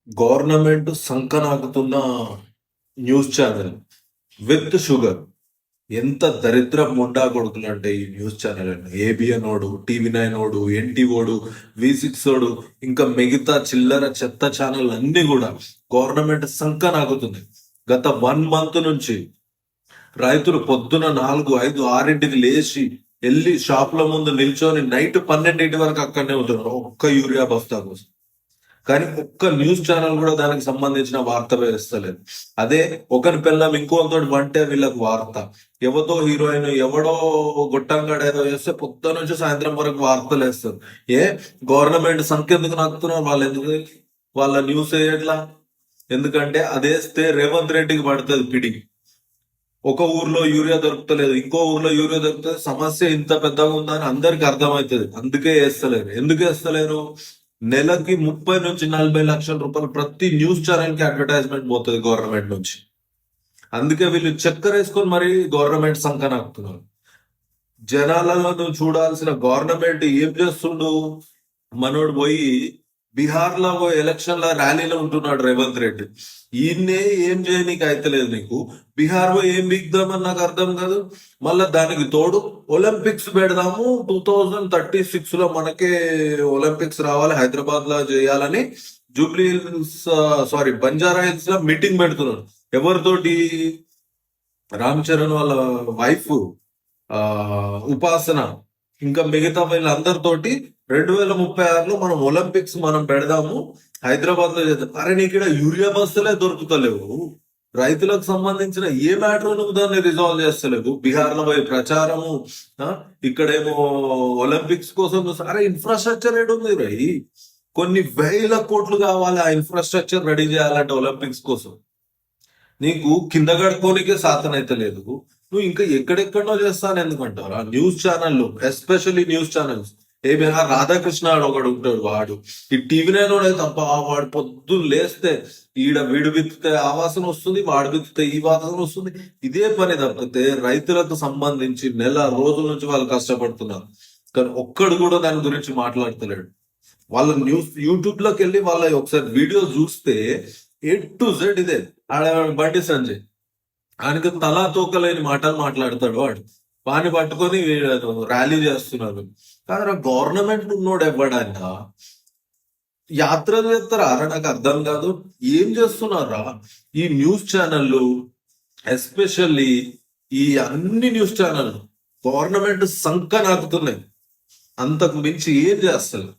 Government సంకనాకుతున్న news channel with sugar. ఎంత దరిద్ర ముండా కొడుకులు అంటే ఈ న్యూస్ ఛానల్ అండి. ఏబిఎన్ ఓడు, టీవీ9 ఓడు, ఎన్టీఓడు, వి6 ఓడు, ఇంకా మిగతా చిల్లర చెత్త ఛానల్ అన్ని కూడా గవర్నమెంట్ సంకనాకుతుంది. గత 1 మంత్ నుంచి రైతులు పొద్దున 4, 5, 6ంటికి లేచి వెళ్ళి షాపుల ముందు నిల్చొని నైట్ 12 వరకు అక్కడనే ఉంటున్నారు ఒక్క యూరియా బస్తా కోసం. కానీ ఒక్క న్యూస్ ఛానల్ కూడా దానికి సంబంధించిన వార్త వేస్తలేదు. అదే ఒకరి పిల్లం ఇంకోతో వంటే వీళ్ళకి వార్త. ఎవతో హీరోయిన్ ఎవడో గుట్టంగాడు ఏదో వేస్తే పొద్దు నుంచి సాయంత్రం వరకు వార్తలు వేస్తారు. గవర్నమెంట్ సంఖ్య ఎందుకు నాకుతున్నారు వాళ్ళు? ఎందుకు వాళ్ళ న్యూస్ ఎట్లా? ఎందుకంటే అదేస్తే రేవంత్ రెడ్డికి పడుతుంది పిడి. ఒక ఊర్లో యూరియా దొరుకుతలేదు, ఇంకో ఊర్లో యూరియా దొరుకుతుంది. సమస్య ఇంత పెద్దగా ఉందని అందరికి అర్థమవుతుంది. అందుకే వేస్తలేరు. ఎందుకు వేస్తలేరు? నెలకి 30 నుంచి 40 లక్షల రూపాయలు ప్రతి న్యూస్ ఛానల్ కి అడ్వర్టైజ్మెంట్ పోతుంది గవర్నమెంట్ నుంచి. అందుకే వీళ్ళు చక్కెర వేసుకొని మరి గవర్నమెంట్ సంకనాకుతున్నారు. జనాలలో నువ్వు చూడాల్సిన గవర్నమెంట్ ఏం చేస్తుండు? మనోడు పోయి బీహార్ లో ఎలక్షన్ లో ర్యాలీలో ఉంటున్నాడు రేవంత్ రెడ్డి. ఈయన్నే ఏం చేయనీకి అయితలేదు నీకు. బీహార్ పోయి ఏం బిగ్దామని నాకు అర్థం కాదు. మళ్ళా దానికి తోడు ఒలింపిక్స్ పెడదాము, 2036 లో మనకే ఒలింపిక్స్ రావాలి, హైదరాబాద్ లో చేయాలని జూబ్లీ బంజారా హిల్స్ లో మీటింగ్ పెడుతున్నాడు. ఎవరితోటి? రామ్ చరణ్ వాళ్ళ వైఫ్ ఉపాసన, ఇంకా మిగతా వీళ్ళందరితోటి 2036లో మనం ఒలింపిక్స్ మనం పెడదాము, హైదరాబాద్ లో చేద్దాం. అరే నీకు ఇక్కడ యూరియా బస్సులే దొరుకుతలేవు. రైతులకు సంబంధించిన ఏ మ్యాటర్ నువ్వు దాన్ని రిజాల్వ్ చేస్తలేవు. బీహార్ లో పోయి ప్రచారము, ఇక్కడేమో ఒలింపిక్స్ కోసం. అరే ఇన్ఫ్రాస్ట్రక్చర్ ఏడుంది రై? కొన్ని వేల కోట్లు కావాలి ఆ ఇన్ఫ్రాస్ట్రక్చర్ రెడీ చేయాలంటే ఒలింపిక్స్ కోసం. నీకు కింద గడుకోనికే సాతనైతే లేదు. నువ్వు ఇంకా ఎక్కడెక్కడో చేస్తాను ఎందుకంటారా? News channel, especially news channels. ఏమైనా రాధాకృష్ణ ఒకడు ఉంటాడు, వాడు ఈ టీవీ9 తప్ప వాడు పొద్దున్న లేస్తే వీడు విత్తితే ఆ వాసన వస్తుంది, వాడు విత్తితే ఈ వాసన వస్తుంది. ఇదే పని తప్పితే రైతులకు సంబంధించి నెల రోజుల నుంచి వాళ్ళు కష్టపడుతున్నారు. కానీ ఒక్కడు కూడా దాని గురించి మాట్లాడతలేడు. వాళ్ళ న్యూస్ యూట్యూబ్ లోకి వెళ్ళి వాళ్ళ ఒకసారి వీడియో చూస్తే A to Z ఇదే. బండి సంజయ్ ఆయనకు తలా తోకలేని మాటలు మాట్లాడతాడు. వాడిని పట్టుకొని ర్యాలీ చేస్తున్నారు. కానీ గవర్నమెంట్ ఉన్నోడు ఇవ్వడానిక యాత్రలు చేస్తారా? నాకు అర్థం కాదు. ఏం చేస్తున్నారా ఈ న్యూస్ ఛానళ్ళు? ఎస్పెషల్లీ ఈ అన్ని న్యూస్ ఛానళ్ళు గవర్నమెంట్ సంక నాకుతున్నాయి. అంతకు మించి ఏం చేస్తారు?